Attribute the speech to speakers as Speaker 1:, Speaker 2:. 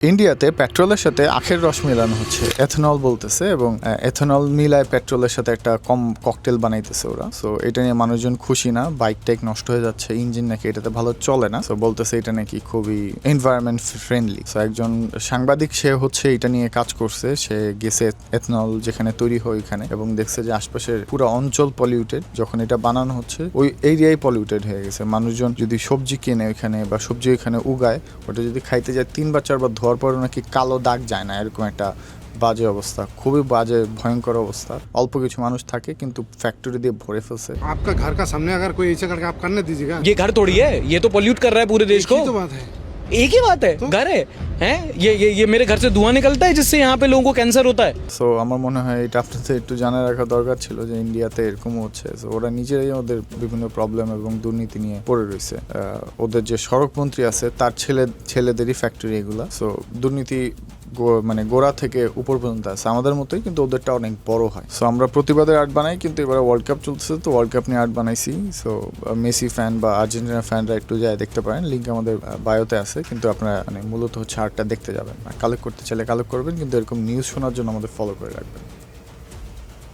Speaker 1: ইন্ডিয়াতে পেট্রোলের সাথে আখের রস মিলানো হচ্ছে, এথেনল বলতেছে, এবং এথেনল মিলায় পেট্রোলের সাথে একটা কম ককটেল বানাইতেছে ওরা। সো এটা নিয়ে মানুষজন খুশি না, বাইক টাইক নষ্ট হয়ে যাচ্ছে, ইঞ্জিন নাকি এটাতে ভালো চলে না। সো বলতেছে এটা নাকি খুবই এনভায়রনমেন্ট ফ্রেন্ডলি। সো একজন সাংবাদিক সে হচ্ছে এটা নিয়ে কাজ করছে, সে গেছে এথেনল যেখানে তৈরি হয় ওইখানে এবং দেখছে যে আশপাশের পুরো অঞ্চল পলিউটেড। যখন এটা বানানো হচ্ছে ওই এরিয়াই পলিউটেড হয়ে গেছে। মানুষজন যদি সবজি কেনে ওইখানে বা সবজি ওইখানে উগায়, ওটা যদি খাইতে যায় 3 বা 4 বার ধোয়ার পর নাকি কালো দাগ যায় না, এরকম একটা বাজে অবস্থা, খুবই বাজে ভয়ঙ্কর অবস্থা। অল্প কিছু মানুষ থাকে কিন্তু ফ্যাক্টরি দিয়ে ভরে ফেলছে।
Speaker 2: आपका घर का सामने अगर कोई ऐसा करके आप करने दीजिएगा।
Speaker 3: ये घर थोड़ी है, ये तो पोल्यूट कर रहा है पूरे देश को।
Speaker 2: यही तो बात है।
Speaker 3: एक ही बात है, घर है हैं? ये मेरे घर से धुआं निकलता है जिससे यहाँ पे लोगों को कैंसर होता है।
Speaker 1: সো আমার মনে হয় এটা আপনাদের একটু জানা রাখা দরকার ছিল যে ইন্ডিয়াতে এরকম হচ্ছে। সো ওরা নিজেরাই ওদের বিভিন্ন প্রবলেম এবং দুর্নীতি নিয়ে পড়ে রয়েছে। ওদের যে সড়ক মন্ত্রী আছে তার ছেলেদেরই ফ্যাক্টরি এগুলা। সো দুর্নীতি মানে গোড়া থেকে উপর পর্যন্ত আছে আমাদের মতোই, কিন্তু ওদেরটা অনেক বড় হয়। সো আমরা প্রতিবাদের আর্ট বানাই, কিন্তু এবারে ওয়ার্ল্ড কাপ চলছে তো ওয়ার্ল্ড কাপ নিয়ে আর্ট বানাইছি। সো মেসি ফ্যান বা আর্জেন্টিনা ফ্যানরা একটু যায় দেখতে পারেন, লিঙ্ক আমাদের বায়োতে আছে। কিন্তু আপনারা মানে মূলত হচ্ছে আর্টটা দেখতে যাবেন, কালেক্ট করতে চাইলে কালেক্ট করবেন, কিন্তু এরকম নিউজ শোনার জন্য আমাদের ফলো করে রাখবেন।